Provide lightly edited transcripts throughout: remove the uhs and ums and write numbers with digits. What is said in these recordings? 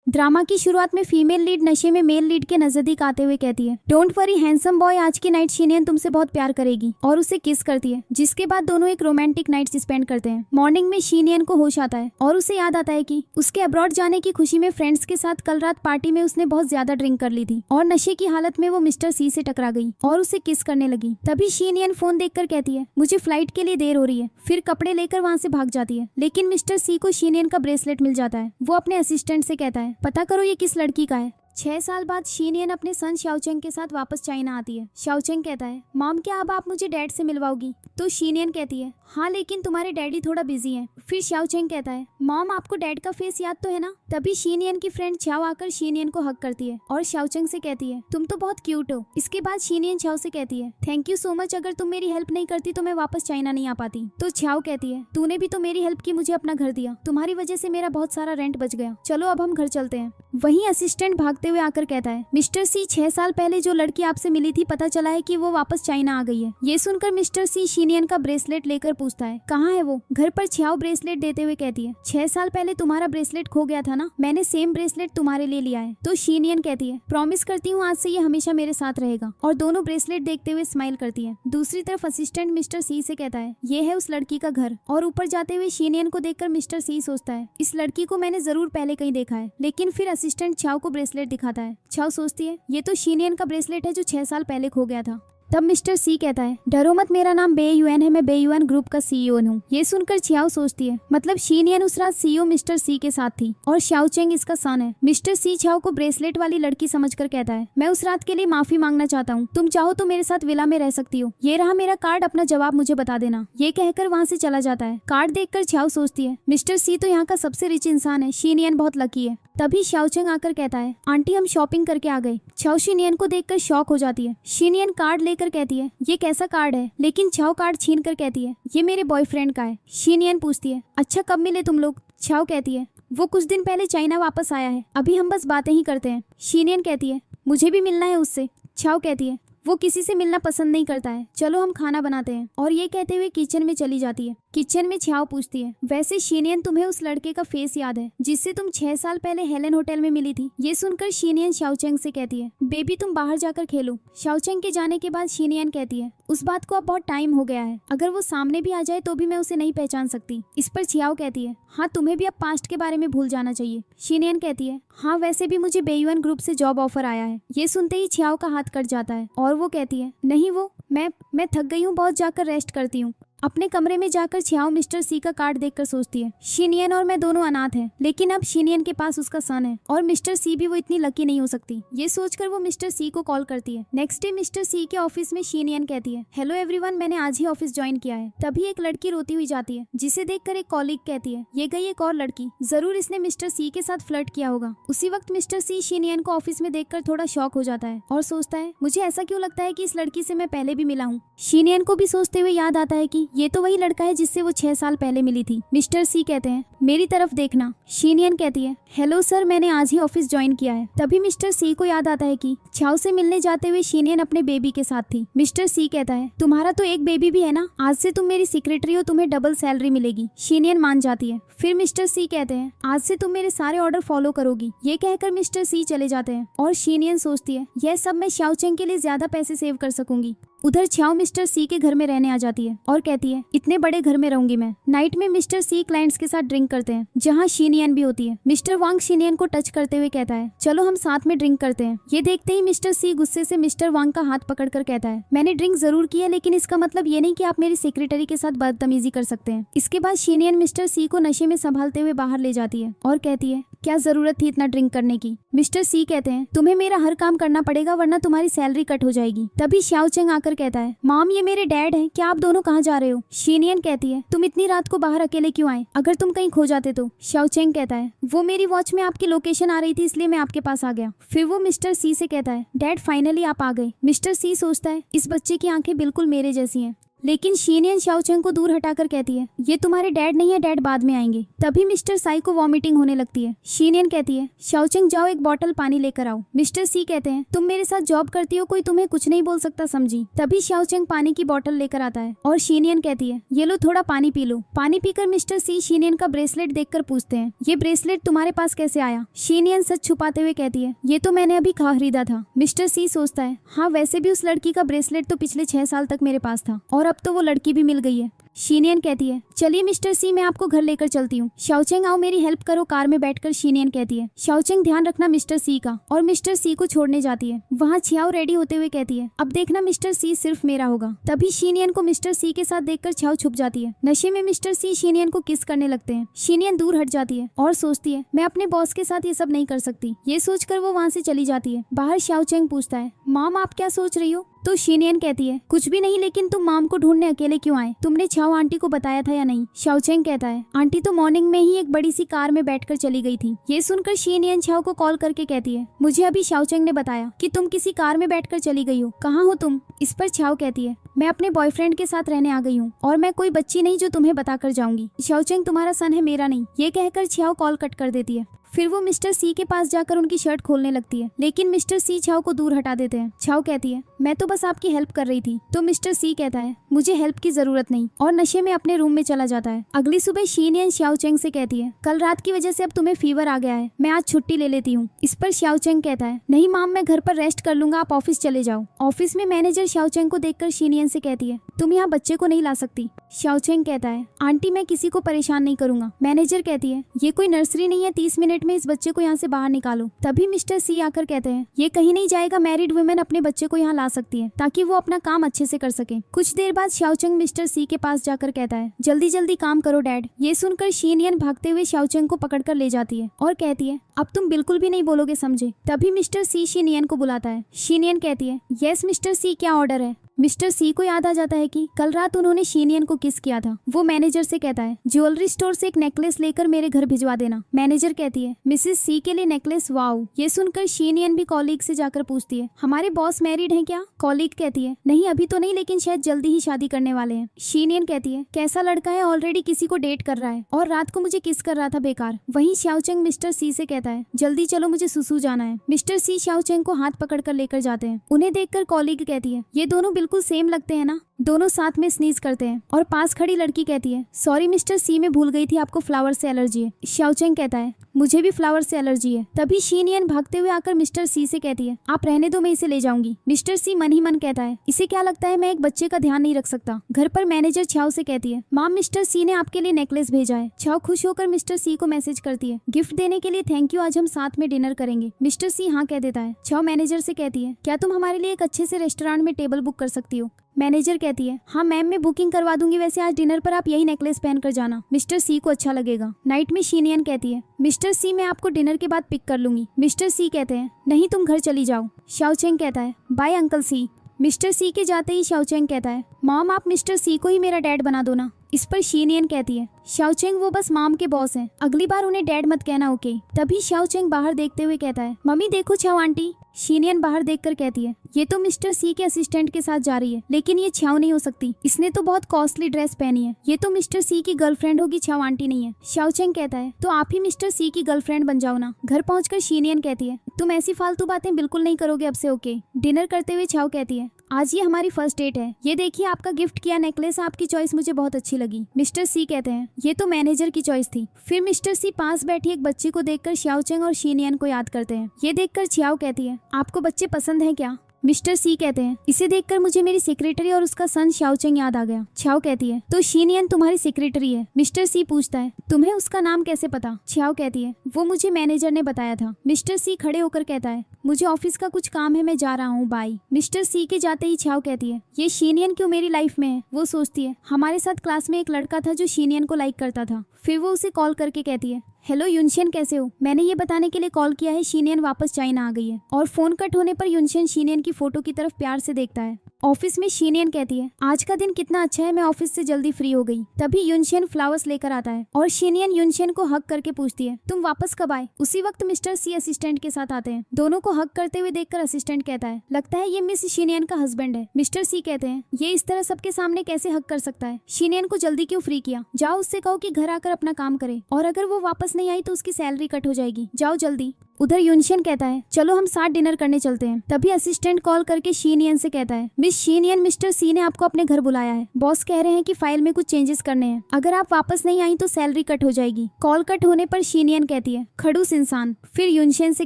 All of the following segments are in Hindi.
ड्रामा की शुरुआत में फीमेल लीड नशे में मेल लीड के नजदीक आते हुए कहती है, डोंट वरी हैंडसम बॉय, आज की नाइट शीनियन तुमसे बहुत प्यार करेगी, और उसे किस करती है, जिसके बाद दोनों एक रोमांटिक नाइट स्पेंड करते हैं। मॉर्निंग में शीनियन को होश आता है और उसे याद आता है कि उसके अब्रॉड जाने की खुशी में फ्रेंड्स के साथ कल रात पार्टी में उसने बहुत ज्यादा ड्रिंक कर ली थी और नशे की हालत में वो मिस्टर सी से टकरा गई और उसे किस करने लगी। तभी शीनियन फोन देखकर कहती है, मुझे फ्लाइट के लिए देर हो रही है। फिर कपड़े लेकर वहाँ से भाग जाती है, लेकिन मिस्टर सी को शीनियन का ब्रेसलेट मिल जाता है। वो अपने असिस्टेंट से कहता है, पता करो ये किस लड़की का है। 6 साल बाद शीनियन अपने सन शाओचेंग के साथ वापस चाइना आती है। शाओचेंग कहता है, मॉम क्या अब आप मुझे डैड से मिलवाओगी? तो शीनियन कहती है, हाँ लेकिन तुम्हारे डैडी थोड़ा बिजी हैं। फिर शाओचेंग कहता है, मॉम आपको डैड का फेस याद तो है ना? तभी शीनियन की फ्रेंड छाओ आकर शीनियन को हग करती है और शाओचेंग से कहती है, तुम तो बहुत क्यूट हो। इसके बाद शीनियन छाओ से कहती है, थैंक यू सो मच, अगर तुम मेरी हेल्प नहीं करती तो मैं वापस चाइना नहीं आ पाती। तो छाओ कहती है, तूने भी तो मेरी हेल्प की, मुझे अपना घर दिया, तुम्हारी वजह से मेरा बहुत सारा रेंट बच गया, चलो अब हम घर चलते हैं। वहीं असिस्टेंट भागते हुए आकर कहता है, मिस्टर सी 6 साल पहले जो लड़की आपसे मिली थी, पता चला है कि वो वापस चाइना आ गई है। ये सुनकर मिस्टर सी शीनियन का ब्रेसलेट लेकर पूछता है, कहाँ है वो? घर पर छाओ ब्रेसलेट देते हुए कहती है, 6 साल पहले तुम्हारा ब्रेसलेट खो गया था ना, मैंने सेम ब्रेसलेट तुम्हारे लिए लिया है। तो शीनियन कहती है, प्रॉमिस करती हूँ आज से ये हमेशा मेरे साथ रहेगा, और दोनों ब्रेसलेट देखते हुए स्माइल करती है। दूसरी तरफ असिस्टेंट मिस्टर सी से कहता है, ये है उस लड़की का घर। और ऊपर जाते हुए शीनियन को देखकर मिस्टर सी सोचता है, इस लड़की को मैंने जरूर पहले कहीं देखा है। लेकिन फिर असिस्टेंट छाओ को ब्रेसलेट दिखाता है। छाओ सोचती है, ये तो शीनियन का ब्रेसलेट है जो 6 साल पहले खो गया था। तब मिस्टर सी कहता है, डरो मत, मेरा नाम बे युएन है, मैं बे युएन ग्रुप का सीईओ हूँ। ये सुनकर छियाओ सोचती है, मतलब शीनियन उस रात सीईओ मिस्टर सी के साथ थी और शाओचेंग इसका सन है। मिस्टर सी छियाओ को ब्रेसलेट वाली लड़की समझकर कहता है, मैं उस रात के लिए माफी मांगना चाहता हूँ, तुम चाहो तो मेरे साथ विला में रह सकती हो, ये रहा मेरा कार्ड, अपना जवाब मुझे बता देना। ये कहकर वहाँ से चला जाता है। कार्ड देखकर छियाओ सोचती है, मिस्टर सी तो यहाँ का सबसे रिच इंसान है, शीनियन बहुत लकी है। तभी शाओचेंग आकर कहता है, आंटी हम शॉपिंग करके आ गए। छाओ शीनियन को देखकर शॉक हो जाती है। शीनियन कार्ड लेकर कहती है, ये कैसा कार्ड है? लेकिन छाओ कार्ड छीन कर कहती है, ये मेरे बॉयफ्रेंड का है। शीनियन पूछती है, अच्छा कब मिले तुम लोग? छाओ कहती है, वो कुछ दिन पहले चाइना वापस आया है, अभी हम बस बातें ही करते हैं। शीनियन कहती है, मुझे भी मिलना है उससे। छाओ कहती है, वो किसी से मिलना पसंद नहीं करता है, चलो हम खाना बनाते हैं। और ये कहते हुए किचन में चली जाती है। किचन में छाओ पूछती है, वैसे शीनियन तुम्हें उस लड़के का फेस याद है जिससे तुम 6 साल पहले हेलन होटल में मिली थी? ये सुनकर शीनियन शाओचेंग से कहती है, बेबी तुम बाहर जाकर खेलो। शाओचेंग के जाने के बाद शीनियन कहती है, उस बात को अब बहुत टाइम हो गया है, अगर वो सामने भी आ जाए तो भी मैं उसे नहीं पहचान सकती। इस पर छियाओ कहती है, हाँ तुम्हें भी अब पास्ट के बारे में भूल जाना चाहिए। शीनियन कहती है, हाँ वैसे भी मुझे बेयुएन ग्रुप से जॉब ऑफर आया है। ये सुनते ही छियाओ का हाथ कट जाता है और वो कहती है, नहीं वो मैं थक गई हूँ, बहुत, जाकर रेस्ट करती हूँ। अपने कमरे में जाकर छियाओ मिस्टर सी का कार्ड देखकर सोचती है, शीनियन और मैं दोनों अनाथ हैं, लेकिन अब शीनियन के पास उसका सन है और मिस्टर सी भी वो इतनी लकी नहीं हो सकती। ये सोचकर वो मिस्टर सी को कॉल करती है। नेक्स्ट डे मिस्टर सी के ऑफिस में शीनियन कहती है, हेलो एवरीवन, मैंने आज ही ऑफिस ज्वाइन किया है। तभी एक लड़की रोती हुई जाती है, जिसे देखकर एक कॉलीग कहती है, ये गई एक और लड़की, जरूर इसने मिस्टर सी के साथ फ्लर्ट किया होगा। उसी वक्त मिस्टर सी शीनियन को ऑफिस में देखकर थोड़ा शॉक हो जाता है और सोचता है, मुझे ऐसा क्यों लगता है कि इस लड़की से मैं पहले भी मिला हूँ। शीनियन को भी सोचते हुए याद आता है कि ये तो वही लड़का है जिससे वो 6 साल पहले मिली थी। मिस्टर सी कहते हैं, मेरी तरफ देखना। शीनियन कहती है, हेलो सर, मैंने आज ही ऑफिस ज्वाइन किया है। तभी मिस्टर सी को याद आता है कि छाओ से मिलने जाते हुए शीनियन अपने बेबी के साथ थी। मिस्टर सी कहता है, तुम्हारा तो एक बेबी भी है ना, आज से तुम मेरी सेक्रेटरी हो, तुम्हें डबल सैलरी मिलेगी। शीनियन मान जाती है। फिर मिस्टर सी कहते हैं, आज से तुम मेरे सारे ऑर्डर फॉलो करोगी। ये कहकर मिस्टर सी चले जाते हैं और शीनियन सोचती है, यह सब मैं शाओचेंग के लिए ज्यादा पैसे सेव कर सकूंगी। उधर छाओ मिस्टर सी के घर में रहने आ जाती है और कहती है, इतने बड़े घर में रहूंगी मैं। नाइट में मिस्टर सी क्लाइंट्स के साथ ड्रिंक करते हैं, जहां शीनियन भी होती है। मिस्टर वांग शीनियन को टच करते हुए कहता है, चलो हम साथ में ड्रिंक करते हैं। ये देखते ही मिस्टर सी गुस्से से मिस्टर वांग का हाथ पकड़कर कहता है, मैंने ड्रिंक जरूर की है, लेकिन इसका मतलब ये नहीं कि आप मेरी सेक्रेटरी के साथ बदतमीजी कर सकते हैं। इसके बाद शीनियन मिस्टर सी को नशे में संभालते हुए बाहर ले जाती है और कहती है, क्या जरूरत थी इतना ड्रिंक करने की? मिस्टर सी कहते हैं, तुम्हें मेरा हर काम करना पड़ेगा वरना तुम्हारी सैलरी कट हो जाएगी। तभी शाओचेंग आकर कहता है, मॉम ये मेरे डैड हैं, क्या आप दोनों कहाँ जा रहे हो? शीनियन कहती है, तुम इतनी रात को बाहर अकेले क्यों आए? अगर तुम कहीं खो जाते तो? शाओचेंग कहता है, वो मेरी वॉच में आपकी लोकेशन आ रही थी इसलिए मैं आपके पास आ गया। फिर वो मिस्टर सी से कहता है, डैड फाइनली आप आ गए। मिस्टर सी सोचता है, इस बच्चे की आंखें बिल्कुल मेरे जैसी हैं। लेकिन शीनियन शाओचेंग को दूर हटाकर कहती है ये तुम्हारे डैड नहीं है, डैड बाद में आएंगे। तभी मिस्टर साई को वॉमिटिंग होने लगती है। शीनियन कहती है शाओचेंग जाओ एक बॉटल पानी लेकर आओ। मिस्टर सी कहते हैं तुम मेरे साथ जॉब करती हो, कोई तुम्हें कुछ नहीं बोल सकता समझी। तभी शाओचेंग पानी की बॉटल लेकर आता है और शीनियन कहती है ये लो थोड़ा पानी पी लो। पानी पीकर मिस्टर सी शीनियन का ब्रेसलेट देखकर पूछते हैं ये ब्रेसलेट तुम्हारे पास कैसे आया। शीनियन सच छुपाते हुए कहती है ये तो मैंने अभी खरीदा था। मिस्टर सी सोचता है हाँ वैसे भी उस लड़की का ब्रेसलेट तो पिछले 6 साल तक मेरे पास था और अब तो वो लड़की भी मिल गई है। शीनियन कहती है चलिए मिस्टर सी मैं आपको घर लेकर चलती हूँ। शाओचेंग आओ मेरी हेल्प करो। कार में बैठकर शीनियन कहती है शाओचेंग ध्यान रखना मिस्टर सी का, और मिस्टर सी को छोड़ने जाती है। वहाँ छियाओ रेडी होते हुए कहती है अब देखना मिस्टर सी सिर्फ मेरा होगा। तभी शीनियन को मिस्टर सी के साथ देखकर छियाओ छुप जाती है। नशे में मिस्टर सी शीनियन को किस करने लगते हैं। शीनियन दूर हट जाती है और सोचती है मैं अपने बॉस के साथ ये सब नहीं कर सकती। ये सोचकर वो वहाँ से चली जाती है। बाहर शाओचेंग पूछता है मॉम आप क्या सोच रही हो। तो शीनियन कहती है कुछ भी नहीं, लेकिन तुम माम को ढूंढने अकेले क्यों आए, तुमने छाओ आंटी को बताया था या नहीं। शाओचेंग कहता है आंटी तो मॉर्निंग में ही एक बड़ी सी कार में बैठकर चली गई थी। ये सुनकर शीनियन छाओ को कॉल करके कहती है मुझे अभी शाओचेंग ने बताया कि तुम किसी कार में बैठकर चली गई हो, कहाँ हो तुम। इस पर छाओ कहती है मैं अपने बॉयफ्रेंड के साथ रहने आ गई हूँ और मैं कोई बच्ची नहीं जो तुम्हें बताकर जाऊंगी। शाओचेंग तुम्हारा सन है मेरा नहीं। ये कहकर छाओ कॉल कट कर देती है। फिर वो मिस्टर सी के पास जाकर उनकी शर्ट खोलने लगती है, लेकिन मिस्टर सी छाओ को दूर हटा देते हैं। छाओ कहती है मैं तो बस आपकी हेल्प कर रही थी। तो मिस्टर सी कहता है मुझे हेल्प की जरूरत नहीं, और नशे में अपने रूम में चला जाता है। अगली सुबह शीनियन शाओचेंग से कहती है कल रात की वजह से अब तुम्हें फीवर आ गया है, मैं आज छुट्टी ले लेती हूँ। इस पर शाओचेंग कहता है नहीं माम मैं घर पर रेस्ट कर लूंगा, आप ऑफिस चले जाओ। ऑफिस में मैनेजर शाओचेंग को देखकर शीनियन से कहती है तुम यहाँ बच्चे को नहीं ला सकती। शाओचेंग कहता है आंटी मैं किसी को परेशान नहीं करूंगा। मैनेजर कहती है ये कोई नर्सरी नहीं है, 30 मिनट में इस बच्चे को यहाँ से बाहर निकालो। तभी मिस्टर सी आकर कहते हैं ये कहीं नहीं जाएगा, मैरिड वुमेन अपने बच्चे को यहाँ ला सकती है ताकि वो अपना काम अच्छे से कर सके। कुछ देर बाद शाओचेंग मिस्टर सी के पास जाकर कहता है जल्दी जल्दी काम करो डैड। ये सुनकर शीनियन भागते हुए शाओचेंग को पकड़कर ले जाती है और कहती है अब तुम बिल्कुल भी नहीं बोलोगे समझे। तभी मिस्टर सी शीनियन को बुलाता है। शीनियन कहती है यस मिस्टर सी क्या ऑर्डर है। मिस्टर सी को याद आ जाता है कि कल रात उन्होंने शीनियन को किस किया था। वो मैनेजर से कहता है ज्वेलरी स्टोर से एक नेकलेस लेकर मेरे घर भिजवा देना। मैनेजर कहती है मिसेस सी के लिए नेकलेस, वाओ। ये सुनकर शीनियन भी कॉलीग से जाकर पूछती है हमारे बॉस मैरिड हैं क्या। कॉलीग कहती है नहीं अभी तो नहीं, लेकिन शायद जल्दी ही शादी करने वाले हैं। शीनियन कहती है कैसा लड़का है, ऑलरेडी किसी को डेट कर रहा है और रात को मुझे किस कर रहा था बेकार। वहीं शाओचेंग मिस्टर सी से कहता है जल्दी चलो मुझे सुसु जाना है। मिस्टर सी शाओचेंग को हाथ पकड़कर लेकर जाते हैं। उन्हें देखकर कॉलीग कहती है ये दोनों बिल्कुल सेम लगते हैं ना। दोनों साथ में स्नीज करते हैं और पास खड़ी लड़की कहती है सॉरी मिस्टर सी मैं भूल गई थी आपको फ्लावर से एलर्जी है। शाओचेंग कहता है मुझे भी फ्लावर से एलर्जी है। तभी शीनियन भागते हुए आकर मिस्टर सी से कहती है आप रहने दो मैं इसे ले जाऊंगी। मिस्टर सी मन ही मन कहता है इसे क्या लगता है मैं एक बच्चे का ध्यान नहीं रख सकता। घर पर मैनेजर छाओ से कहती है माम मिस्टर सी ने आपके लिए नेकलेस भेजा है। छाओ खुश होकर मिस्टर सी को मैसेज करती है गिफ्ट देने के लिए थैंक यू, आज हम साथ में डिनर करेंगे। मिस्टर सी हाँ कह देता है। छाओ मैनेजर से कहती है क्या तुम हमारे लिए एक अच्छे से रेस्टोरेंट में टेबल बुक कर सकती हो। मैनेजर कहती है हाँ मैम मैं बुकिंग करवा दूंगी, वैसे आज डिनर पर आप यही नेकलेस पहन कर जाना, मिस्टर सी को अच्छा लगेगा। नाइट में शीनियन कहती है मिस्टर सी मैं आपको डिनर के बाद पिक कर लूंगी। मिस्टर सी कहते हैं नहीं तुम घर चली जाओ। शाओचेंग कहता है बाय अंकल सी। मिस्टर सी के जाते ही शाओचेंग कहता है मॉम आप मिस्टर सी को ही मेरा डैड बना दो ना। इस पर शीनियन कहती है शाओचेंग वो बस माम के बॉस हैं, अगली बार उन्हें डैड मत कहना ओके। तभी शाओचेंग बाहर देखते हुए कहता है मम्मी देखो छाओ आंटी। शीनियन बाहर देखकर कहती है ये तो मिस्टर सी के असिस्टेंट के साथ जा रही है, लेकिन ये छाओ नहीं हो सकती, इसने तो बहुत कॉस्टली ड्रेस पहनी है, ये तो मिस्टर सी की गर्लफ्रेंड होगी, छाओ आंटी नहीं है। शाओचेंग कहता है तो आप ही मिस्टर सी की गर्लफ्रेंड बन जाओ ना। घर पहुंचकर शीनियन कहती है तुम ऐसी फालतू बातें बिल्कुल नहीं करोगे अब से ओके। डिनर करते हुए छाओ कहती है आज ये हमारी फर्स्ट डेट है, ये देखिए आपका गिफ्ट किया नेकलेस, आपकी चॉइस मुझे बहुत अच्छी लगी। मिस्टर सी कहते हैं ये तो मैनेजर की चॉइस थी। फिर मिस्टर सी पास बैठी एक बच्ची को देखकर शाओचेंग और शीनियन को याद करते हैं। ये देखकर छियाओ कहती है आपको बच्चे पसंद हैं क्या। मिस्टर सी कहते हैं इसे देखकर मुझे मेरी सेक्रेटरी और उसका सन शाओचेंग याद आ गया। छाओ कहती है तो शीनियन तुम्हारी सेक्रेटरी है। मिस्टर सी पूछता है तुम्हें उसका नाम कैसे पता। छाओ कहती है वो मुझे मैनेजर ने बताया था। मिस्टर सी खड़े होकर कहता है मुझे ऑफिस का कुछ काम है, मैं जा रहा हूँ, बाय। मिस्टर सी के जाते ही छाओ कहती है ये शीनियन क्यों मेरी लाइफ में है। वो सोचती है हमारे साथ क्लास में एक लड़का था जो शीनियन को लाइक करता था। फिर वो उसे कॉल करके कहती है हेलो युनशियन कैसे हो, मैंने ये बताने के लिए कॉल किया है शीनियन वापस चाइना आ गई है। और फोन कट होने पर युनशियन शीनियन की फोटो की तरफ प्यार से देखता है। ऑफिस में शीनियन कहती है आज का दिन कितना अच्छा है, मैं ऑफिस से जल्दी फ्री हो गई। तभी युनशेन फ्लावर्स लेकर आता है और शीनियन युनशेन को हक करके पूछती है तुम वापस कब आए। उसी वक्त मिस्टर सी असिस्टेंट के साथ आते हैं। दोनों को हक करते हुए देखकर असिस्टेंट कहता है लगता है ये मिस शीनियन का हस्बैंड है। मिस्टर सी कहते हैं ये इस तरह सबके सामने कैसे हक कर सकता है, शीनियन को जल्दी क्यों फ्री किया। जाओ उससे कहो कि घर आकर अपना काम करे और अगर वो वापस नहीं आई तो उसकी सैलरी कट हो जाएगी, जाओ जल्दी। उधर युनशेन कहता है चलो हम साथ डिनर करने चलते हैं। तभी असिस्टेंट कॉल करके शीनियन से कहता है मिस शीनियन, मिस्टर सी ने आपको अपने घर बुलाया है। बॉस कह रहे हैं कि फाइल में कुछ चेंजेस करने हैं, अगर आप वापस नहीं आई तो सैलरी कट हो जाएगी। कॉल कट होने पर शीनियन कहती है खड़ूस इंसान। फिर युनशेन से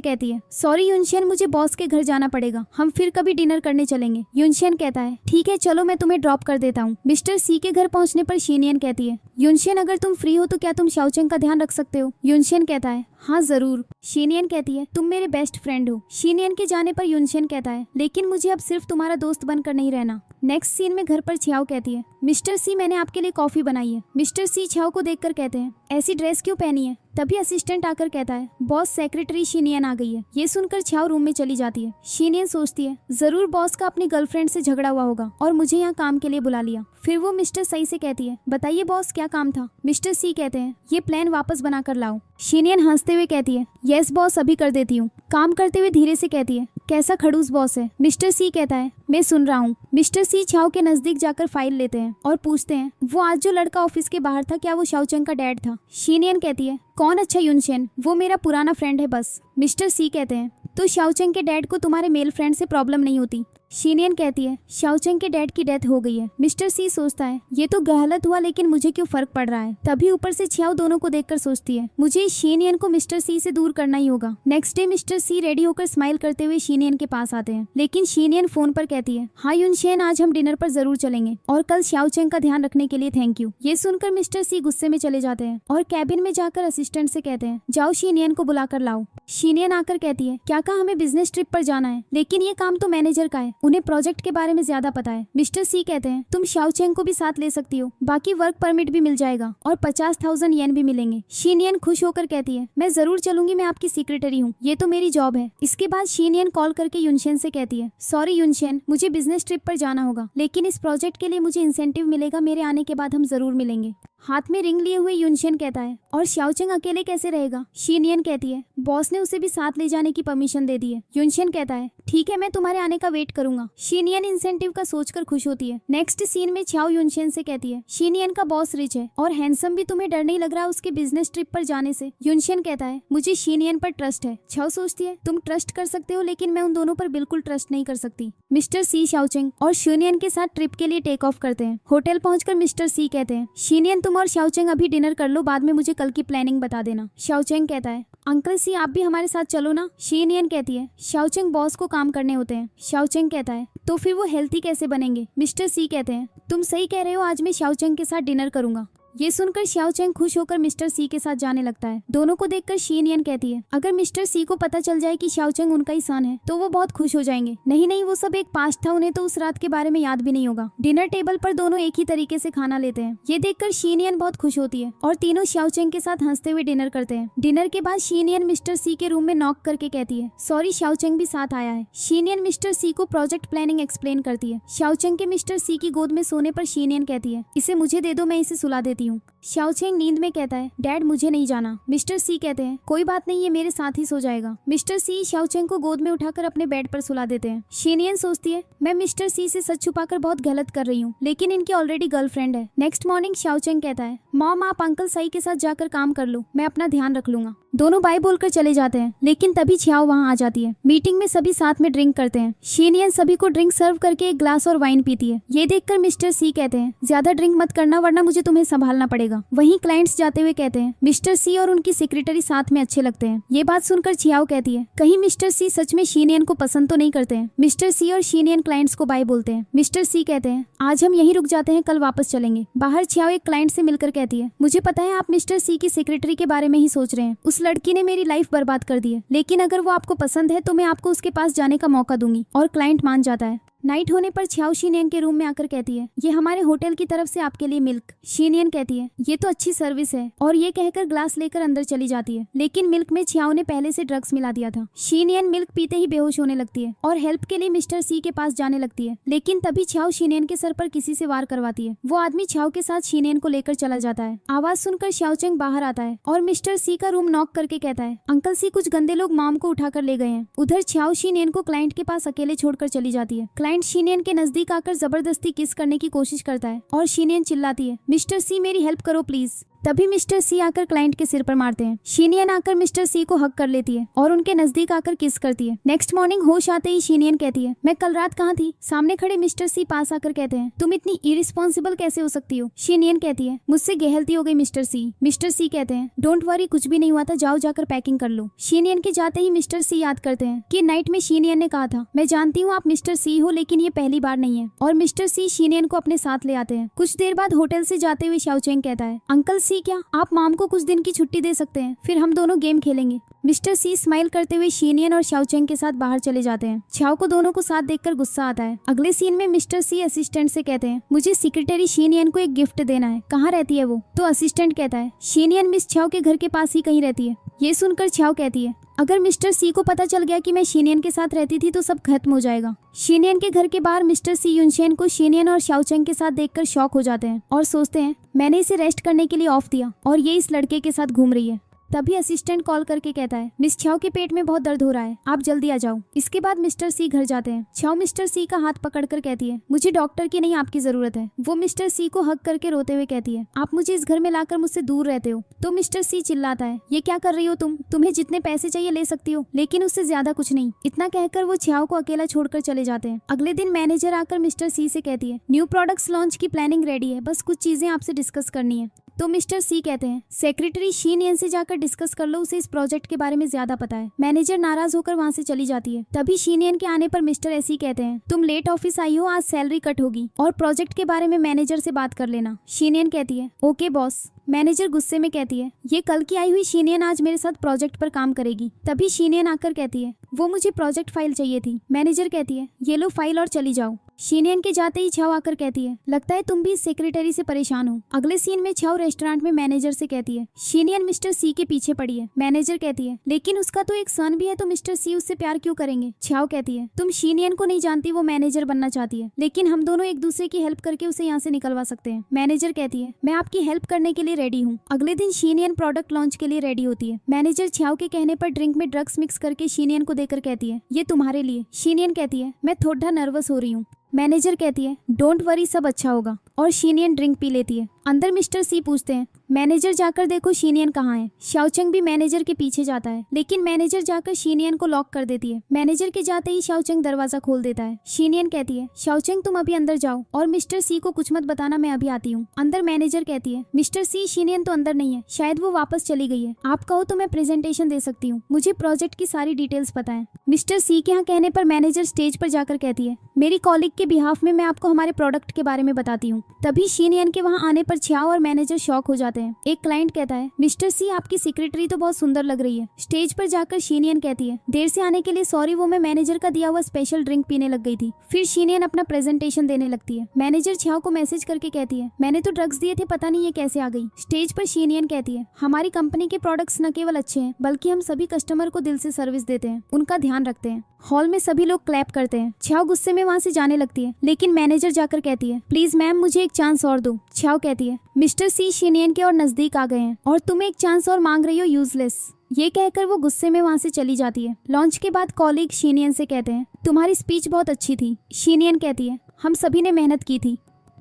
कहती है सॉरी युनशेन, मुझे बॉस के घर जाना पड़ेगा, हम फिर कभी डिनर करने चलेंगे। युनशेन कहता है ठीक है चलो मैं तुम्हें ड्रॉप कर देता हूँ। मिस्टर सी के घर पहुँचने पर शीनियन कहती है युनशेन अगर तुम फ्री हो तो क्या तुम शाओचेंग का ध्यान रख सकते हो। युनशेन कहता है हाँ जरूर। शीनियन कहती है तुम मेरे बेस्ट फ्रेंड हो। शीनियन के जाने पर युनशेन कहता है लेकिन मुझे अब सिर्फ तुम्हारा दोस्त बनकर नहीं रहना। नेक्स्ट सीन में घर पर छियाओ कहती है मिस्टर सी मैंने आपके लिए कॉफी बनाई है। मिस्टर सी छियाओ को देखकर कहते हैं ऐसी ड्रेस क्यों पहनी है। तभी असिस्टेंट आकर कहता है बॉस सेक्रेटरी शीनियन आ गई है। ये सुनकर छियाओ रूम में चली जाती है। शीनियन सोचती है जरूर बॉस का अपनी गर्लफ्रेंड से झगड़ा हुआ होगा और मुझे यहाँ काम के लिए बुला लिया। फिर वो मिस्टर सी से कहती है बताइए बॉस क्या काम था। मिस्टर सी कहते हैं ये प्लान वापस बना कर लाओ। शीनियन हंसते हुए कहती है यस बॉस अभी कर देती हूँ। काम करते हुए धीरे से कहती है कैसा खड़ूस बॉस है। मिस्टर सी कहता है मैं सुन रहा हूँ। मिस्टर सी छियाओ के नजदीक जाकर फाइल लेते हैं और पूछते हैं वो आज जो लड़का ऑफिस के बाहर था क्या वो शाओचेंग का डैड था। शीनियन कहती है कौन अच्छा युनशेन, वो मेरा पुराना फ्रेंड है बस। मिस्टर सी कहते हैं तो शाओचेंग के डैड को तुम्हारे मेल फ्रेंड से प्रॉब्लम नहीं होती। शीनियन कहती है शाओचेंग के डैड की डेथ हो गई है। मिस्टर सी सोचता है ये तो गलत हुआ लेकिन मुझे क्यों फर्क पड़ रहा है। तभी ऊपर से छियाओ दोनों को देखकर सोचती है मुझे शीनियन को मिस्टर सी से दूर करना ही होगा। नेक्स्ट डे मिस्टर सी रेडी होकर स्माइल करते हुए शीनियन के पास आते हैं लेकिन शीनियन फोन पर कहती है हाँ युनशेन आज हम डिनर पर जरूर चलेंगे और कल शाओचेंग का ध्यान रखने के लिए थैंक यू। ये सुनकर मिस्टर सी गुस्से में चले जाते हैं और कैबिन में जाकर असिस्टेंट से कहते हैं जाओ शीनियन को बुला कर लाओ। शीनियन आकर कहती है क्या कहा हमें बिजनेस ट्रिप पर जाना है लेकिन ये काम तो मैनेजर का है, उन्हें प्रोजेक्ट के बारे में ज्यादा पता है। मिस्टर सी कहते हैं तुम शाओचेंग को भी साथ ले सकती हो, बाकी वर्क परमिट भी मिल जाएगा और 50,000 येन भी मिलेंगे। शीनियन खुश होकर कहती है मैं जरूर चलूंगी, मैं आपकी सेक्रेटरी हूँ, ये तो मेरी जॉब है। इसके बाद शीनियन कॉल करके युनशेन से कहती है सॉरी युनशेन मुझे बिजनेस ट्रिप पर जाना होगा लेकिन इस प्रोजेक्ट के लिए मुझे इंसेंटिव मिलेगा, मेरे आने के बाद हम जरूर मिलेंगे। हाथ में रिंग लिए हुए युनशेन कहता है और शाओचेंग अकेले कैसे रहेगा। शीनियन कहती है बॉस ने उसे भी साथ ले जाने की परमिशन दे दी है। युनशेन कहता है ठीक है मैं तुम्हारे आने का वेट करूंगा। शीनियन इंसेंटिव का सोचकर खुश होती है। नेक्स्ट सीन में छियाओ युनशेन से कहती है शीनियन का बॉस रिच है और हैंडसम भी, तुम्हें डर नहीं लग रहा उसके बिजनेस ट्रिप पर जाने से। युनशेन कहता है मुझे शीनियन पर ट्रस्ट है। छियाओ सोचती है तुम ट्रस्ट कर सकते हो लेकिन मैं उन दोनों पर बिल्कुल ट्रस्ट नहीं कर सकती। मिस्टर सी शाओचेंग और शीनियन के साथ ट्रिप के लिए टेक ऑफ करते हैं। होटल पहुंचकर मिस्टर सी कहते हैं शीनियन तुम और शाओचेंग अभी डिनर कर लो, बाद में मुझे कल की प्लानिंग बता देना। शाओचेंग कहता है अंकल सी आप भी हमारे साथ चलो ना। शीनियन कहती है शाओचेंग बॉस को काम करने होते हैं। शाओचेंग कहता है तो फिर वो हेल्थी कैसे बनेंगे। मिस्टर सी कहते हैं तुम सही कह रहे हो, आज मैं शाओचेंग के साथ डिनर करूंगा। ये सुनकर शाओचेंग खुश होकर मिस्टर सी के साथ जाने लगता है। दोनों को देखकर शीनियन कहती है अगर मिस्टर सी को पता चल जाए कि शाओचेंग उनका ही सन है तो वो बहुत खुश हो जाएंगे। नहीं वो सब एक पास्ट था, उन्हें तो उस रात के बारे में याद भी नहीं होगा। डिनर टेबल पर दोनों एक ही तरीके से खाना लेते हैं। ये देखकर शीनियन बहुत खुश होती है और तीनों शाओचेंग के साथ हंसते हुए डिनर करते हैं। डिनर के बाद शीनियन मिस्टर सी के रूम में नॉक करके कहती है सॉरी शाओचेंग भी साथ आया है। शीनियन मिस्टर सी को प्रोजेक्ट प्लानिंग एक्सप्लेन करती है। शाओचेंग के मिस्टर सी की गोद में सोने पर शीनियन कहती है इसे मुझे दे दो, मैं इसे सुला देती हूँ। शाओचेंग नींद में कहता है डैड मुझे नहीं जाना। मिस्टर सी कहते हैं कोई बात नहीं, ये मेरे साथ ही सो जाएगा। मिस्टर सी शाओचेंग को गोद में उठाकर अपने बेड पर सुला देते हैं। शीनियन सोचती है मैं मिस्टर सी से सच छुपाकर बहुत गलत कर रही हूँ लेकिन इनकी ऑलरेडी गर्लफ्रेंड है। नेक्स्ट मॉर्निंग शाओचेंग कहता है मॉम आप अंकल साई के साथ जाकर काम कर लो, मैं अपना ध्यान रख लूंगा। दोनों बाय बोलकर चले जाते हैं लेकिन तभी छियाओ वहाँ आ जाती है। मीटिंग में सभी साथ में ड्रिंक करते हैं। शीनियन सभी को ड्रिंक सर्व करके एक ग्लास और वाइन पीती है। ये देखकर मिस्टर सी कहते हैं ज्यादा ड्रिंक मत करना वरना मुझे तुम्हें संभालना पड़ेगा। वहीं क्लाइंट्स जाते हुए कहते हैं मिस्टर सी और उनकी सेक्रेटरी साथ में अच्छे लगते हैं। ये बात सुनकर छियाओ कहती है कहीं मिस्टर सी सच में शीनियन को पसंद तो नहीं करते हैं। मिस्टर सी और शीनियन क्लाइंट्स को बाय बोलते हैं। मिस्टर सी कहते हैं आज हम यहीं रुक जाते हैं, कल वापस चलेंगे। बाहर छियाओ एक क्लाइंट से मिलकर कहती है मुझे पता है आप मिस्टर सी की सेक्रेटरी के बारे में ही सोच रहे हैं, उस लड़की ने मेरी लाइफ बर्बाद कर दी है लेकिन अगर वो आपको पसंद है तो मैं आपको उसके पास जाने का मौका दूंगी। और क्लाइंट मान जाता है। नाइट होने पर छियाओ शीनियन के रूम में आकर कहती है, ये हमारे होटल की तरफ से आपके लिए मिल्क। शीनियन कहती है, ये तो अच्छी सर्विस है, और ये कहकर ग्लास लेकर अंदर चली जाती है। लेकिन मिल्क में छियाओ ने पहले से ड्रग्स मिला दिया था। शीनियन मिल्क पीते ही बेहोश होने लगती है और हेल्प के लिए मिस्टर सी के पास जाने लगती है। लेकिन तभी छियाओ शीनियन के सर पर किसी से वार करवाती है। वो आदमी छियाओ के साथ शीनियन को लेकर चला जाता है। आवाज सुनकर शाओचेंग बाहर आता है और मिस्टर सी का रूम नॉक करके कहता है, अंकल सी, कुछ गंदे लोग मॉम को उठाकर ले गए हैं। उधर छियाओ शीनियन को क्लाइंट के पास अकेले छोड़कर चली जाती है। क्लाइंट शीनियन के नजदीक आकर जबरदस्ती किस करने की कोशिश करता है और शीनियन चिल्लाती है, मिस्टर सी, मेरी हेल्प करो प्लीज। तभी मिस्टर सी आकर क्लाइंट के सिर पर मारते हैं। शीनियन आकर मिस्टर सी को हक कर लेती है और उनके नजदीक आकर किस करती है। नेक्स्ट मॉर्निंग होश आते ही शीनियन कहती है, मैं कल रात कहाँ थी? सामने खड़े मिस्टर सी पास आकर कहते हैं, तुम इतनी इरिस्पॉन्सिबल कैसे हो सकती हो? शीनियन कहती है, मुझसे गलती हो गई मिस्टर सी। मिस्टर सी कहते हैं, डोंट वरी, कुछ भी नहीं हुआ था, जाओ जाकर पैकिंग कर लो। शीनियन के जाते ही मिस्टर सी याद करते हैं कि नाइट में शीनियन ने कहा था, मैं जानती हूँ आप मिस्टर सी हो, लेकिन ये पहली बार नहीं है। और मिस्टर सी शीनियन को अपने साथ ले आते हैं। कुछ देर बाद होटल से जाते हुए शाओचेंग कहता है, अंकल सी, क्या आप मॉम को कुछ दिन की छुट्टी दे सकते हैं? फिर हम दोनों गेम खेलेंगे। मिस्टर सी स्माइल करते हुए शीनियन और शाओचेंग के साथ बाहर चले जाते हैं। छियाओ को दोनों को साथ देखकर गुस्सा आता है। अगले सीन में मिस्टर सी असिस्टेंट से कहते हैं, मुझे सेक्रेटरी शीनियन को एक गिफ्ट देना है, कहाँ रहती है वो? तो असिस्टेंट कहता है, शीनियन मिस छियाओ के घर के पास ही कहीं रहती है। ये सुनकर छियाओ कहती है, अगर मिस्टर सी को पता चल गया कि मैं शीनियन के साथ रहती थी तो सब खत्म हो जाएगा। शीनियन के घर के बाहर मिस्टर सी युनशेन को शीनियन और शाओचेंग के साथ देखकर शॉक हो जाते हैं और सोचते हैं, मैंने इसे रेस्ट करने के लिए ऑफ दिया और ये इस लड़के के साथ घूम रही है। तभी असिस्टेंट कॉल करके कहता है, मिस छियाओ के पेट में बहुत दर्द हो रहा है, आप जल्दी आ जाओ। इसके बाद मिस्टर सी घर जाते हैं। छियाओ मिस्टर सी का हाथ पकड़कर कहती है, मुझे डॉक्टर की नहीं, आपकी जरूरत है। वो मिस्टर सी को हक करके रोते हुए कहती है, आप मुझे इस घर में लाकर मुझसे दूर रहते हो। तो मिस्टर सी चिल्लाता है, ये क्या कर रही हो तुम? तुम्हें जितने पैसे चाहिए ले सकती हो, लेकिन उससे ज्यादा कुछ नहीं। इतना कहकर वो छियाओ को अकेला छोड़कर चले जाते हैं। अगले दिन मैनेजर आकर मिस्टर सी से कहती है, न्यू प्रोडक्ट्स लॉन्च की प्लानिंग रेडी है, बस कुछ चीजें आपसे डिस्कस करनी है। तो मिस्टर सी कहते हैं, सेक्रेटरी शीनियन से जाकर डिस्कस कर लो, उसे इस प्रोजेक्ट के बारे में ज्यादा पता है। मैनेजर नाराज होकर वहाँ से चली जाती है। तभी शीनियन के आने पर मिस्टर एसी कहते हैं, तुम लेट ऑफिस आई हो, आज सैलरी कट होगी और प्रोजेक्ट के बारे में मैनेजर से बात कर लेना। शीनियन कहती है, ओके बॉस। मैनेजर गुस्से में कहती है, ये कल की आई हुई शीनियन आज मेरे साथ प्रोजेक्ट पर काम करेगी। तभी शीनियन आकर कहती है, वो मुझे प्रोजेक्ट फाइल चाहिए थी। मैनेजर कहती है, ये लो फाइल और चली जाओ। शीनियन के जाते ही छियाओ आकर कहती है, लगता है तुम भी इस सेक्रेटरी से परेशान हो। अगले सीन में छियाओ रेस्टोरेंट में मैनेजर से कहती है, शीनियन मिस्टर सी के पीछे पड़ी है। मैनेजर कहती है, लेकिन उसका तो एक सन भी है, तो मिस्टर सी उससे प्यार क्यों करेंगे? छियाओ कहती है, तुम शीनियन को नहीं जानती, वो मैनेजर बनना चाहती है, लेकिन हम दोनों एक दूसरे की हेल्प करके उसे यहाँ से निकलवा सकते हैं। मैनेजर कहती है, मैं आपकी हेल्प करने के लिए रेडी हूँ। अगले दिन शीनियन प्रोडक्ट लॉन्च के लिए रेडी होती है। मैनेजर छियाओ के कहने पर ड्रिंक में ड्रग्स मिक्स करके शीनियन को देकर कहती है, ये तुम्हारे लिए। शीनियन कहती है, मैं थोड़ा नर्वस हो रही हूँ। मैनेजर कहती है, डोंट वरी, सब अच्छा होगा। और शीनियन ड्रिंक पी लेती है। अंदर मिस्टर सी पूछते हैं, मैनेजर जाकर देखो शीनियन कहाँ है। शाओचेंग भी मैनेजर के पीछे जाता है, लेकिन मैनेजर जाकर शीनियन को लॉक कर देती है। मैनेजर के जाते ही शाओचेंग दरवाजा खोल देता है। शीनियन कहती है, शाओचेंग तुम अभी अंदर जाओ और मिस्टर सी को कुछ मत बताना, मैं अभी आती हूँ। अंदर मैनेजर कहती है, मिस्टर सी, शीनियन तो अंदर नहीं है, शायद वो वापस चली गई है। आप कहो तो मैं प्रेजेंटेशन दे सकती हूँ, मुझे प्रोजेक्ट की सारी डिटेल्स पता है। मिस्टर सी के यहाँ कहने पर मैनेजर स्टेज पर जाकर कहती है, मेरी कॉलीग के बिहाफ में मैं आपको हमारे प्रोडक्ट के बारे में बताती हूँ। तभी शीनियन के वहाँ आने पर छियाओ और मैनेजर शॉक हो जाते हैं। एक क्लाइंट कहता है, मिस्टर सी, आपकी सेक्रेटरी तो बहुत सुंदर लग रही है। स्टेज पर जाकर शीनियन कहती है, देर से आने के लिए सॉरी, वो मैं मैनेजर का दिया हुआ स्पेशल ड्रिंक पीने लग गई थी। फिर शीनियन अपना प्रेजेंटेशन देने लगती है। मैनेजर छियाओ को मैसेज करके कहती है, मैंने तो ड्रग्स दिए थे, पता नहीं ये कैसे आ गई। स्टेज पर शीनियन कहती है, हमारी कंपनी के प्रोडक्ट्स न केवल अच्छे हैं, बल्कि हम सभी कस्टमर को दिल से सर्विस देते हैं, उनका ध्यान रखते हैं। हॉल में सभी लोग क्लैप करते हैं। छियाओ गुस्से में वहाँ से जाने लगती है, लेकिन मैनेजर जाकर कहती है, प्लीज मैम, मुझे एक चांस और दो। छियाओ कहती है, मिस्टर सी शीनियन के और नजदीक आ गए हैं और तुम एक चांस और मांग रही हो, यूजलेस। ये कहकर वो गुस्से में वहाँ से चली जाती है। लॉन्च के बाद कॉलीग शीनियन से कहते हैं, तुम्हारी स्पीच बहुत अच्छी थी। शीनियन कहती है, हम सभी ने मेहनत की थी।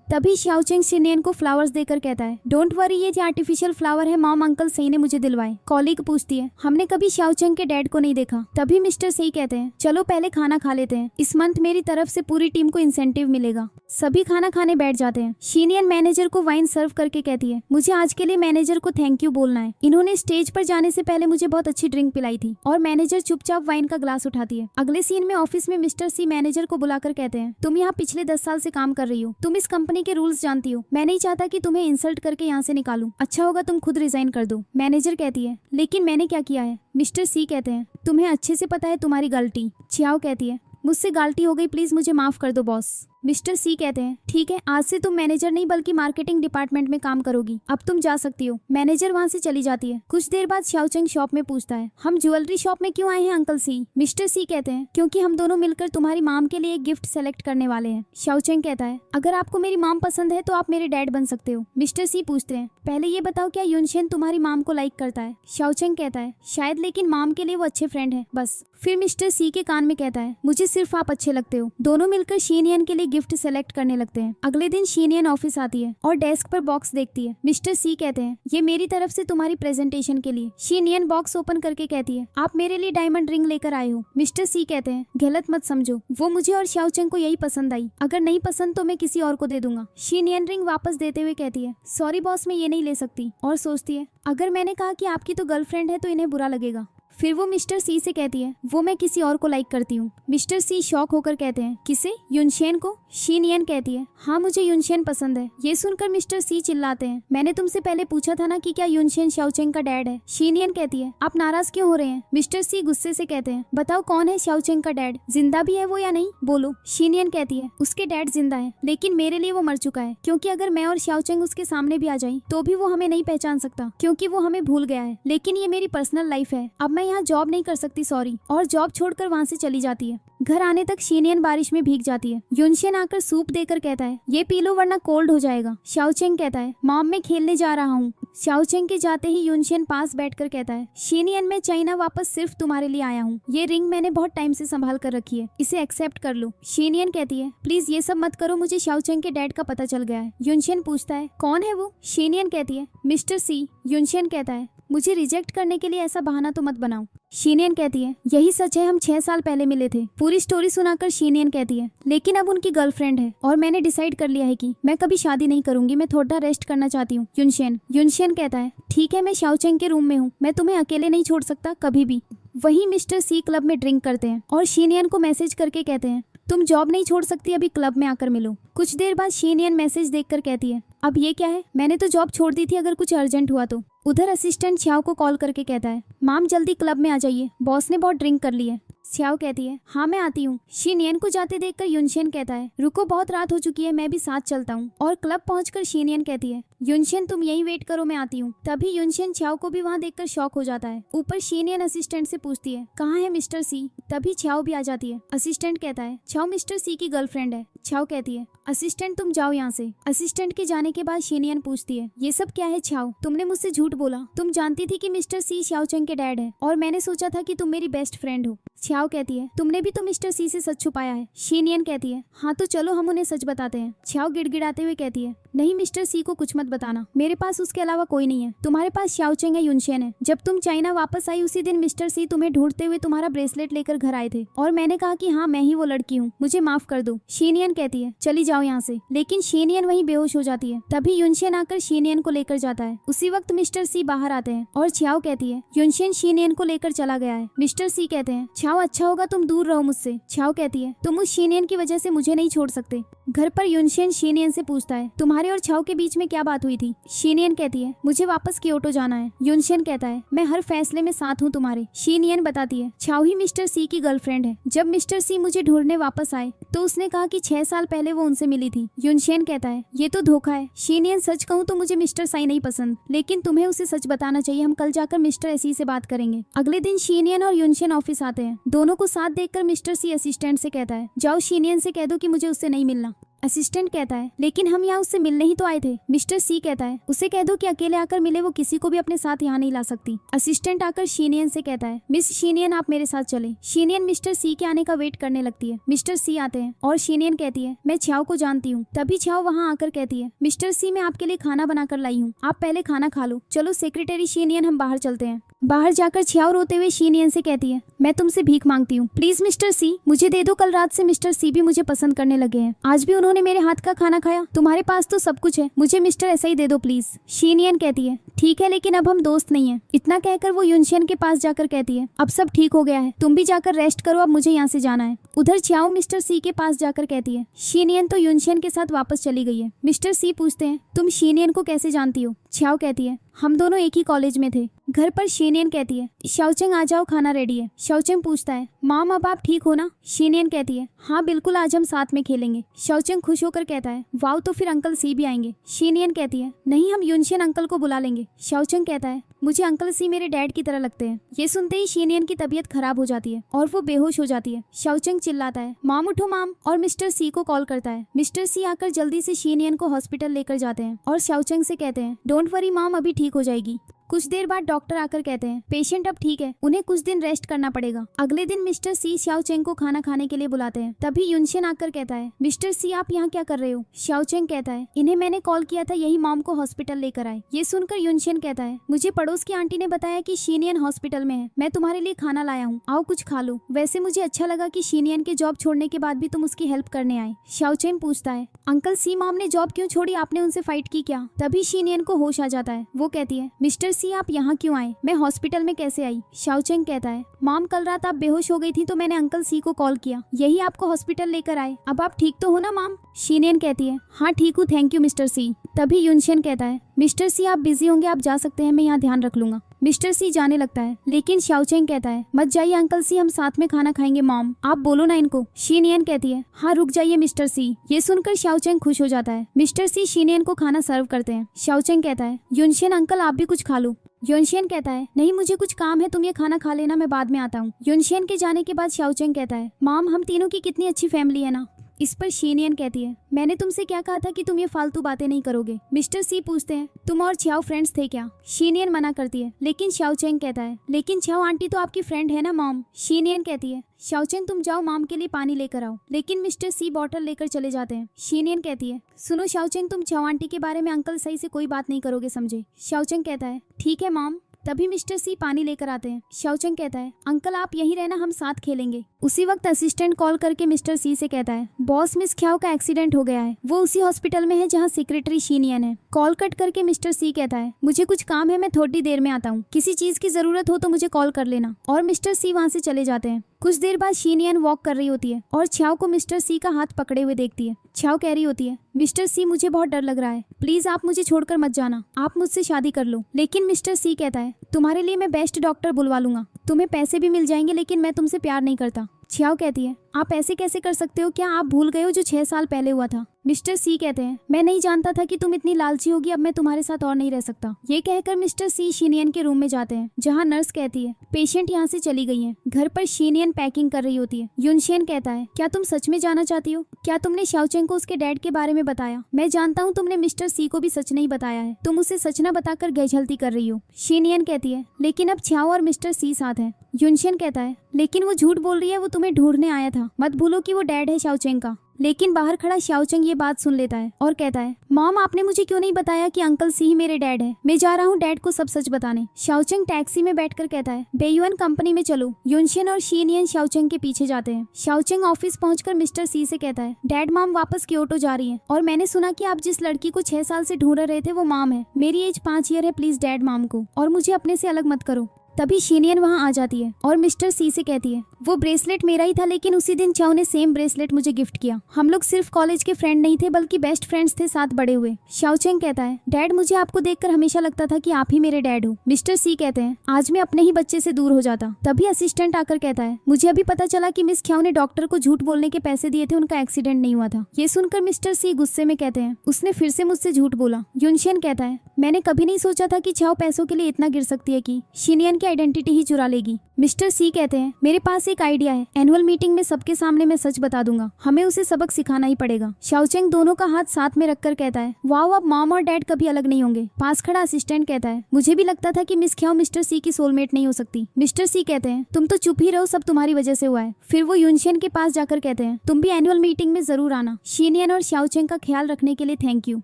तभी शाओचेंग शीनियन को फ्लावर्स देकर कहता है, डोंट वरी, ये आर्टिफिशियल फ्लावर है, मॉम अंकल सही ने मुझे दिलवाए। कॉलीग पूछती है, हमने कभी शाओचेंग के डैड को नहीं देखा। तभी मिस्टर सही कहते हैं, चलो पहले खाना खा लेते हैं, इस मंथ मेरी तरफ से पूरी टीम को इंसेंटिव मिलेगा। सभी खाना खाने बैठ जाते हैं। शीनियन मैनेजर को वाइन सर्व करके कहती है, मुझे आज के लिए मैनेजर को थैंक यू बोलना है, इन्होंने स्टेज पर जाने से पहले मुझे बहुत अच्छी ड्रिंक पिलाई थी। और मैनेजर चुपचाप वाइन का ग्लास उठाती है। अगले सीन में ऑफिस में मिस्टर सी मैनेजर को बुलाकर कहते हैं, तुम यहाँ पिछले 10 साल से काम कर रही हो, तुम इस कंपनी के रूल्स जानती हो, मैं नहीं चाहता कि तुम्हें इंसल्ट करके यहाँ से निकालूं, अच्छा होगा तुम खुद रिजाइन कर दो। मैनेजर कहती है, लेकिन मैंने क्या किया है? मिस्टर सी कहते हैं, तुम्हें अच्छे से पता है तुम्हारी गलती। छियाओ कहती है, मुझसे गलती हो गई, प्लीज मुझे माफ कर दो बॉस। मिस्टर सी कहते हैं ठीक है, आज से तुम मैनेजर नहीं बल्कि मार्केटिंग डिपार्टमेंट में काम करोगी, अब तुम जा सकती हो। मैनेजर वहाँ से चली जाती है। कुछ देर बाद शाओचेंग शॉप में पूछता है हम ज्वेलरी शॉप में क्यों आए हैं अंकल सी? मिस्टर सी कहते हैं क्योंकि हम दोनों मिलकर तुम्हारी माम के लिए एक गिफ्ट सेलेक्ट करने वाले हैं। शाओचेंग कहता है अगर आपको मेरी माम पसंद है तो आप मेरे डैड बन सकते हो। मिस्टर सी पूछते हैं पहले ये बताओ क्या युनशेन तुम्हारी माम को लाइक करता है? शाओचेंग कहता है शायद, लेकिन माम के लिए वो अच्छे फ्रेंड है बस। फिर मिस्टर सी के कान में कहता है मुझे सिर्फ आप अच्छे लगते हो। दोनों मिलकर शीनियन के लिए गिफ्ट सेलेक्ट करने लगते हैं। अगले दिन शीनियन ऑफिस आती है और डेस्क पर बॉक्स देखती है। मिस्टर सी कहते हैं ये मेरी तरफ से तुम्हारी प्रेजेंटेशन के लिए। शीनियन बॉक्स ओपन करके कहती है आप मेरे लिए डायमंड रिंग लेकर आए हो। मिस्टर सी कहते हैं गलत मत समझो, वो मुझे और शाओचेंग को यही पसंद आई, अगर नहीं पसंद तो मैं किसी और को दे दूंगा। शीनियन रिंग वापस देते हुए कहती है सॉरी बॉस, मैं ये नहीं ले सकती। और सोचती है अगर मैंने कहा कि आपकी तो गर्लफ्रेंड है तो इन्हें बुरा लगेगा। फिर वो मिस्टर सी से कहती है वो मैं किसी और को लाइक करती हूँ। मिस्टर सी शॉक होकर कहते हैं किसे? युनशेन को? शीनियन कहती है हाँ मुझे युनशेन पसंद है। ये सुनकर मिस्टर सी चिल्लाते हैं मैंने तुमसे पहले पूछा था ना कि क्या युनशेन शाओचेंग का डैड है। शीनियन कहती है आप नाराज क्यों हो रहे हैं? मिस्टर सी गुस्से से कहते हैं बताओ कौन है शाओचेंग का डैड? जिंदा भी है वो या नहीं, बोलो। शीनियन कहती है उसके डैड जिंदा है, लेकिन मेरे लिए वो मर चुका है, क्योंकि अगर मैं और शाओचेंग उसके सामने भी आ जाए तो भी वो हमें नहीं पहचान सकता, क्योंकि वो हमें भूल गया है। लेकिन ये मेरी पर्सनल लाइफ है, अब मैं यहाँ जॉब नहीं कर सकती, सॉरी। और जॉब छोड़कर वहाँ से चली जाती है। घर आने तक शीनियन बारिश में भीग जाती है। युनशेन आकर सूप देकर कहता है ये पी लो वरना कोल्ड हो जाएगा। शाओचेंग कहता है मॉम मैं खेलने जा रहा हूँ। शाओचेंग के जाते ही युनशेन पास बैठकर कहता है शीनियन मैं चाइना वापस सिर्फ तुम्हारे लिए आया हूँ। ये रिंग मैंने बहुत टाइम से संभाल कर रखी है, इसे एक्सेप्ट कर लो। शीनियन कहती है प्लीज ये सब मत करो, मुझे शाओचेंग के डैड का पता चल गया है। युनशेन पूछता है कौन है वो? शीनियन कहती है मिस्टर सी। युनशेन कहता है मुझे रिजेक्ट करने के लिए ऐसा बहाना तो मत बनाओ। शीनियन कहती है यही सच है, हम 6 साल पहले मिले थे। पूरी स्टोरी सुनाकर शीनियन कहती है लेकिन अब उनकी गर्लफ्रेंड है और मैंने डिसाइड कर लिया है कि मैं कभी शादी नहीं करूंगी, मैं थोड़ा रेस्ट करना चाहती हूँ। युनशेन कहता है ठीक है, मैं शाओचेंग के रूम में हूँ, मैं तुम्हें अकेले नहीं छोड़ सकता कभी भी। वहीं मिस्टर सी क्लब में ड्रिंक करते हैं और शीनियन को मैसेज करके कहते हैं तुम जॉब नहीं छोड़ सकती, अभी क्लब में आकर मिलो। कुछ देर बाद शीनियन मैसेज देखकर कहती है अब ये क्या है, मैंने तो जॉब छोड़ दी थी, अगर कुछ अर्जेंट हुआ तो। उधर असिस्टेंट छाओ को कॉल करके कहता है माम जल्दी क्लब में आ जाइए, बॉस ने बहुत ड्रिंक कर ली है। छाओ कहती है हाँ मैं आती हूँ। शीनियन को जाते देखकर युनशेन कहता है रुको बहुत रात हो चुकी है, मैं भी साथ चलता हूँ। और क्लब पहुंचकर शीनियन कहती है युनशेन तुम यहीं वेट करो, मैं आती हूँ। तभी युनशेन छाओ को भी वहाँ देखकर शॉक हो जाता है। ऊपर शीनियन असिस्टेंट से पूछती है कहाँ है मिस्टर सी? तभी छाओ भी आ जाती है। असिस्टेंट कहता है छाओ मिस्टर सी की गर्लफ्रेंड है। छाओ कहती है असिस्टेंट तुम जाओ यहाँ से। असिस्टेंट के जाने के बाद शीनियन पूछती है ये सब क्या है छाओ? तुमने मुझसे झूठ बोला, तुम जानती थी कि मिस्टर सी शाओचेंग के डैड है और मैंने सोचा था कि तुम मेरी बेस्ट फ्रेंड हो। छाओ कहती है तुमने भी तो मिस्टर सी से सच छुपाया है। शीनियन कहती है हाँ तो चलो हम उन्हें सच बताते हैं। छाओ गिड़गिड़ाते हुए कहती है नहीं मिस्टर सी को कुछ मत बताना, मेरे पास उसके अलावा कोई नहीं है। तुम्हारे पास शाओचेंग है, युनशेन है। जब तुम चाइना वापस आई उसी दिन मिस्टर सी तुम्हें ढूंढते हुए तुम्हारा ब्रेसलेट लेकर घर आए थे और मैंने कहा कि हाँ मैं ही वो लड़की हूँ, मुझे माफ कर दो। शीनियन कहती है चली जाओ यहाँ से, लेकिन शीनियन वहीं बेहोश हो जाती है। तभी युनशेन आकर शीनियन को लेकर जाता है। उसी वक्त मिस्टर सी बाहर आते हैं और छाओ कहती है युनशेन शीनियन को लेकर चला गया है। मिस्टर सी कहते हैं छाओ अच्छा होगा तुम दूर रहो मुझसे। छाओ कहती है तुम उस शीनियन की वजह से मुझे नहीं छोड़ सकते। घर पर युनशेन शीनियन से पूछता है तुम्हारे और छाओ के बीच में क्या बात हुई थी? शीनियन कहती है मुझे वापस क्योटो जाना है। युनशेन कहता है मैं हर फैसले में साथ हूँ तुम्हारे। शीनियन बताती है छाओ ही मिस्टर सी की गर्लफ्रेंड है। जब मिस्टर सी मुझे ढूंढने वापस आए तो उसने कहा कि 6 साल पहले वो उनसे मिली थी। युनशेन कहता है ये तो धोखा है। शीनियन सच कहूँ तो मुझे मिस्टर साई नहीं पसंद, लेकिन तुम्हें उसे सच बताना चाहिए, हम कल जाकर मिस्टर एसी से बात करेंगे। अगले दिन शीनियन और युनशेन ऑफिस आते हैं। दोनों को साथ देखकर मिस्टर सी असिस्टेंट से कहता है जाओ शीनियन से कह दो कि मुझे उससे नहीं मिलना। असिस्टेंट कहता है लेकिन हम यहाँ उससे मिलने ही तो आए थे। मिस्टर सी कहता है उसे कह दो कि अकेले आकर मिले, वो किसी को भी अपने साथ यहाँ नहीं ला सकती। असिस्टेंट आकर शीनियन से कहता है मिस शीनियन आप मेरे साथ चले। शीनियन मिस्टर सी के आने का वेट करने लगती है। मिस्टर सी आते हैं और शीनियन कहती है मैं छाओ को जानती हूँ। तभी छाओ वहाँ आकर कहती है मिस्टर सी मैं आपके लिए खाना बनाकर लाई हूँ, आप पहले खाना खा लो। चलो सेक्रेटरी शीनियन हम बाहर चलते हैं। बाहर जाकर छाओ रोते हुए शीनियन से कहती है मैं तुमसे भीख मांगती हूँ, प्लीज मिस्टर सी मुझे दे दो। कल रात से मिस्टर सी भी मुझे पसंद करने लगे हैं, आज भी उन्होंने मेरे हाथ का खाना खाया। तुम्हारे पास तो सब कुछ है, मुझे मिस्टर ऐसा ही दे दो प्लीज। शीनियन कहती है ठीक है लेकिन अब हम दोस्त नहीं है। इतना कहकर वो युनशेन के पास जाकर कहती है अब सब ठीक हो गया है, तुम भी जाकर रेस्ट करो, अब मुझे यहाँ से जाना है। उधर छाओ मिस्टर सी के पास जाकर कहती है शीनियन तो युनशेन के साथ वापस चली गई है। मिस्टर सी पूछते हैं तुम शीनियन को कैसे जानती हो? छाओ कहती है हम दोनों एक ही कॉलेज में थे। घर पर शीनियन कहती है शाओचेंग आ जाओ, खाना रेडी है। शाओचेंग पूछता है मॉम अब आप ठीक हो ना? शीनियन कहती है हाँ बिल्कुल, आज हम साथ में खेलेंगे। शाओचेंग खुश होकर कहता है वाओ, तो फिर अंकल सी भी आएंगे। शीनियन कहती है नहीं, हम यूनशियन अंकल को बुला लेंगे। शाओचेंग कहता है मुझे अंकल सी मेरे डैड की तरह लगते हैं। ये सुनते ही शीनियन की तबीयत खराब हो जाती है और वो बेहोश हो जाती है। शाओचेंग चिल्लाता है मॉम उठो मॉम, और मिस्टर सी को कॉल करता है। मिस्टर सी आकर जल्दी से शीनियन को हॉस्पिटल लेकर जाते हैं और शाओचेंग से कहते हैं डोंट वरी मॉम, अभी ठीक हो जाएगी। कुछ देर बाद डॉक्टर आकर कहते हैं पेशेंट अब ठीक है, उन्हें कुछ दिन रेस्ट करना पड़ेगा। अगले दिन मिस्टर सी शाओचेंग को खाना खाने के लिए बुलाते हैं। तभी यूनशियन आकर कहता है मिस्टर सी आप यहाँ क्या कर रहे हो? शाओचेंग कहता है इन्हें मैंने कॉल किया था, यही मॉम को हॉस्पिटल लेकर आए। ये सुनकर यूनशियन कहता है मुझे पड़ोस की आंटी ने बताया कि शीनियन हॉस्पिटल में है, मैं तुम्हारे लिए खाना लाया हूँ, आओ कुछ खा लो। वैसे मुझे अच्छा लगा कि शीनियन के जॉब छोड़ने के बाद भी तुम उसकी हेल्प करने आए। शाओचेंग पूछता है अंकल सी मॉम ने जॉब क्यों छोड़ी, आपने उनसे फाइट की क्या? तभी शीनियन को होश आ जाता है। वो कहती है मिस्टर सी आप यहाँ क्यों आए, मैं हॉस्पिटल में कैसे आई? शाओचेंग कहता है मॉम कल रात आप बेहोश हो गई थी तो मैंने अंकल सी को कॉल किया, यही आपको हॉस्पिटल लेकर आए। अब आप ठीक तो हो ना मॉम? शीनियन कहती है हाँ ठीक हूँ, थैंक यू मिस्टर सी। तभी यूनशियन कहता है मिस्टर सी आप बिजी होंगे, आप जा सकते हैं, मैं यहाँ ध्यान रख लूंगा। मिस्टर सी जाने लगता है लेकिन शाओचेंग कहता है मत जाइए अंकल सी, हम साथ में खाना खाएंगे मॉम, आप बोलो ना इनको। शीनियन कहती है हाँ रुक जाइए मिस्टर सी। ये सुनकर शाओचेंग खुश हो जाता है। मिस्टर सी शीनियन को खाना सर्व करते हैं। शाओचेंग कहता है यूनशियन अंकल आप भी कुछ खा लो। यूनशियन कहता है नहीं मुझे कुछ काम है, तुम ये खाना खा लेना, मैं बाद में आता हूँ। यूनशियन के जाने के बाद शाओचेंग कहता है मॉम हम तीनों की कितनी अच्छी फैमिली है ना। इस पर शीनियन कहती है मैंने तुमसे क्या कहा था कि तुम ये फालतू बातें नहीं करोगे। मिस्टर सी पूछते हैं तुम और छाओ फ्रेंड्स थे क्या? शीनियन मना करती है लेकिन शाओचेंग कहता है लेकिन छाओ आंटी तो आपकी फ्रेंड है ना मॉम। शीनियन कहती है शाओचेंग तुम जाओ मॉम के लिए पानी लेकर आओ, लेकिन मिस्टर सी बॉटल लेकर चले जाते हैं। शीनियन कहती है सुनो शाओचेंग तुम छाओ आंटी के बारे में अंकल सही से कोई बात नहीं करोगे समझे? शाओचेंग कहता है ठीक है मॉम। तभी मिस्टर सी पानी लेकर आते हैं। शाओचेंग कहता है अंकल आप यहीं रहना, हम साथ खेलेंगे। उसी वक्त असिस्टेंट कॉल करके मिस्टर सी से कहता है बॉस मिस ख्याओ का एक्सीडेंट हो गया है, वो उसी हॉस्पिटल में है जहाँ सेक्रेटरी शीनियन है। कॉल कट करके मिस्टर सी कहता है मुझे कुछ काम है, मैं थोड़ी देर में आता हूँ, किसी चीज की जरूरत हो तो मुझे कॉल कर लेना। और मिस्टर सी वहाँ से चले जाते हैं। कुछ देर बाद शीनियन वॉक कर रही होती है और छाओ को मिस्टर सी का हाथ पकड़े हुए देखती है। छाओ कह रही होती है मिस्टर सी मुझे बहुत डर लग रहा है, प्लीज आप मुझे छोड़कर मत जाना, आप मुझसे शादी कर लो। लेकिन मिस्टर सी कहता है तुम्हारे लिए मैं बेस्ट डॉक्टर बुलवा लूंगा, तुम्हें पैसे भी मिल जाएंगे, लेकिन मैं तुमसे प्यार नहीं करता। छाओ कहती है आप ऐसे कैसे कर सकते हो, क्या आप भूल गए हो जो 6 साल पहले हुआ था? मिस्टर सी कहते हैं मैं नहीं जानता था कि तुम इतनी लालची होगी, अब मैं तुम्हारे साथ और नहीं रह सकता। ये कहकर मिस्टर सी शीनियन के रूम में जाते हैं जहाँ नर्स कहती है पेशेंट यहाँ से चली गई है। घर पर शीनियन पैकिंग कर रही होती है। यूनशियन कहता है क्या तुम सच में जाना चाहती हो? क्या तुमने शाओचेंग को उसके डैड के बारे में बताया? मैं जानता हूँ तुमने मिस्टर सी को भी सच नहीं बताया है, तुम उसे सच न बताकर गैजहल्ती कर रही हो। शीनियन कहती है लेकिन अब छाओ और मिस्टर सी साथ हैं। यूनशियन कहता है लेकिन वो झूठ बोल रही है, वो तुम्हें ढूंढने आया था, मत भूलो कि वो डैड है शाओचेंग का। लेकिन बाहर खड़ा शाओचेंग ये बात सुन लेता है और कहता है मॉम आपने मुझे क्यों नहीं बताया कि अंकल सी ही मेरे डैड है, मैं जा रहा हूँ डैड को सब सच बताने। शाओचेंग टैक्सी में बैठकर कहता है बेयुअन कंपनी में चलो। यूनशियन और शीनियन शाओचेंग के पीछे जाते हैं। शाओचेंग ऑफिस पहुंचकर मिस्टर सी से कहता है डैड मॉम वापस क्योटो जा रही है और मैंने सुना कि आप जिस लड़की को 6 साल से ढूंढ रहे थे वो मॉम है, मेरी एज 5 ईयर है, प्लीज डैड मॉम को और मुझे अपने से अलग मत करो। तभी शीनियन वहां आ जाती है और मिस्टर सी से कहती है वो ब्रेसलेट मेरा ही था, लेकिन उसी दिन छाओ ने सेम ब्रेसलेट मुझे गिफ्ट किया। हम लोग सिर्फ कॉलेज के फ्रेंड नहीं थे बल्कि बेस्ट फ्रेंड्स थे, साथ बड़े हुए। शाओचेंग कहता है डैड मुझे आपको देखकर हमेशा लगता था कि आप ही मेरे डैड हो। मिस्टर सी कहते हैं आज मैं अपने ही बच्चे से दूर हो जाता। तभी असिस्टेंट आकर कहता है मुझे अभी पता चला कि मिस ख्याओ ने डॉक्टर को झूठ बोलने के पैसे दिए थे, उनका एक्सीडेंट नहीं हुआ था। ये सुनकर मिस्टर सी गुस्से में कहते हैं उसने फिर से मुझसे झूठ बोला। यूनशियन कहता है मैंने कभी नहीं सोचा था कि छाओ पैसों के लिए इतना गिर सकती है कि शीनियन की आइडेंटिटी ही चुरा लेगी। मिस्टर सी कहते हैं मेरे पास एक आइडिया है, एनुअल मीटिंग में सबके सामने मैं सच बता दूंगा, हमें उसे सबक सिखाना ही पड़ेगा। शाओचेंग दोनों का हाथ साथ में रखकर कहता है वाओ अब मॉम और डैड कभी अलग नहीं होंगे। पास खड़ा असिस्टेंट कहता है मुझे भी लगता था कि मिस ख्याओ मिस्टर सी की सोलमेट नहीं हो सकती। मिस्टर सी कहते हैं तुम तो चुप ही रहो, सब तुम्हारी वजह से हुआ है। फिर वो यूनशियन के पास जाकर कहते हैं तुम भी एनुअल मीटिंग में जरूर आना, शीनियन और शाओचेंग का ख्याल रखने के लिए थैंक यू।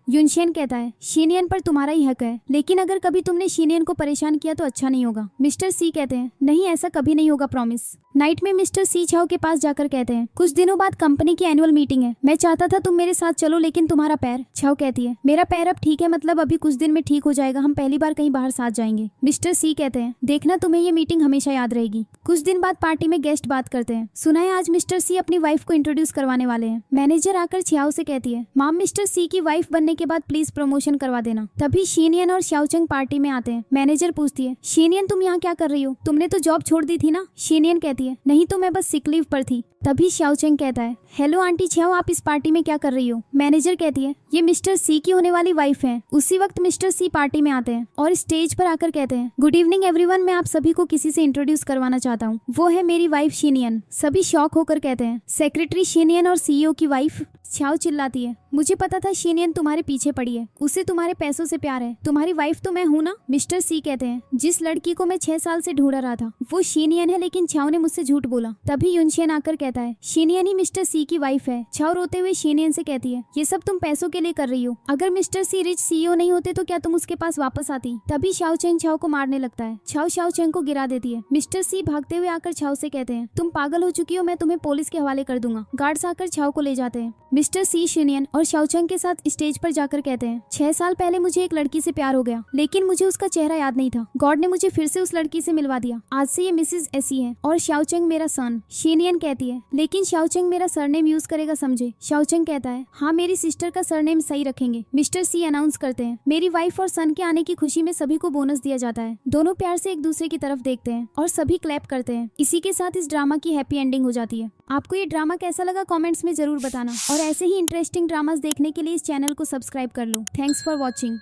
यूनशियन कहता है शीनियन पर तुम्हारा ही हक है, लेकिन अगर कभी तुमने शीनियन को परेशान किया तो अच्छा नहीं होगा। मिस्टर सी कहते हैं नहीं ऐसा कभी नहीं होगा, प्रॉमिस। नाइट में मिस्टर सी छाओ के पास जाकर कहते हैं, कुछ दिनों बाद कंपनी की एनुअल मीटिंग है, मैं चाहता था तुम मेरे साथ चलो, लेकिन तुम्हारा पैर। छाओ कहती है, मेरा पैर अब ठीक है, मतलब अभी कुछ दिन में ठीक हो जाएगा, हम पहली बार कहीं बाहर साथ जाएंगे। मिस्टर सी कहते हैं, देखना तुम्हें ये मीटिंग हमेशा याद रहेगी। कुछ दिन बाद पार्टी में गेस्ट बात करते हैं, सुना है आज मिस्टर सी अपनी वाइफ को इंट्रोड्यूस करवाने वाले हैं। मैनेजर आकर छियाओ से कहती है, माम मिस्टर सी की वाइफ बनने के बाद प्लीज प्रमोशन करवा देना। तभी शीनियन और शाओचंग पार्टी में आते हैं। मैनेजर पूछती है, शीनियन तुम यहाँ क्या कर रही हो, तुमने तो जॉब छोड़ दी थी ना। शीनियन कहती है, नहीं तो मैं बस सिक लीव पर थी। तभी शाओचंग कहता है, हेलो आंटी छियाओ, आप इस पार्टी में क्या कर रही हो। मैनेजर कहती है, ये मिस्टर सी की होने वाली वाइफ है। उसी वक्त मिस्टर सी पार्टी में आते हैं और स्टेज पर आकर कहते हैं, गुड इवनिंग एवरीवन, मैं आप सभी को किसी से इंट्रोड्यूस करवाना चाहता हूँ, वो है मेरी वाइफ शीनियन। सभी शॉक होकर कहते हैं, सेक्रेटरी शीनियन और सीईओ की वाइफ। छियाओ चिल्लाती है, मुझे पता था शीनियन तुम्हारे पीछे पड़ी है, उसे तुम्हारे पैसों से प्यार है, तुम्हारी वाइफ तो मैं हूँ ना। मिस्टर सी कहते हैं, जिस लड़की को मैं 6 साल से ढूंढ रहा था वो शीनियन है, लेकिन छियाओ ने मुझसे झूठ बोला। तभी युनशेन आकर कहता है, शीनियन ही मिस्टर सी की वाइफ है। छियाओ रोते हुए शीनियन से कहती है, ये सब तुम पैसों के लिए कर रही हो, अगर मिस्टर सी रिच सीईओ नहीं होते तो क्या तुम उसके पास वापस आती। तभी शाओचेंग छियाओ को मारने लगता है। छियाओ शाओचेंग को गिरा देती है। मिस्टर सी भागते हुए आकर छियाओ से कहते हैं, तुम पागल हो चुकी हो, मैं तुम्हें पुलिस के हवाले कर दूंगा। गार्ड्स आकर छियाओ को ले जाते हैं। मिस्टर सी शीनियन और शाओचेंग के साथ स्टेज पर जाकर कहते हैं, 6 साल पहले मुझे एक लड़की से प्यार हो गया, लेकिन मुझे उसका चेहरा याद नहीं था। गॉड ने मुझे फिर से उस लड़की से मिलवा दिया। आज से ये मिसेस एसी है और शाओचेंग मेरा सन। शीनियन कहती है, लेकिन शाओचेंग मेरा सरनेम यूज करेगा समझे। शाओचेंग कहता है, हाँ मेरी सिस्टर का सरनेम सही रखेंगे। मिस्टर सी अनाउंस करते हैं, मेरी वाइफ और सन के आने की खुशी में सभी को बोनस दिया जाता है। दोनों प्यार से एक दूसरे की तरफ देखते हैं और सभी क्लैप करते हैं। इसी के साथ इस ड्रामा की हैप्पी एंडिंग हो जाती है। आपको ये ड्रामा कैसा लगा कमेंट्स में जरूर बताना और ऐसे ही इंटरेस्टिंग ड्रामास देखने के लिए इस चैनल को सब्सक्राइब कर लो। Thanks for watching.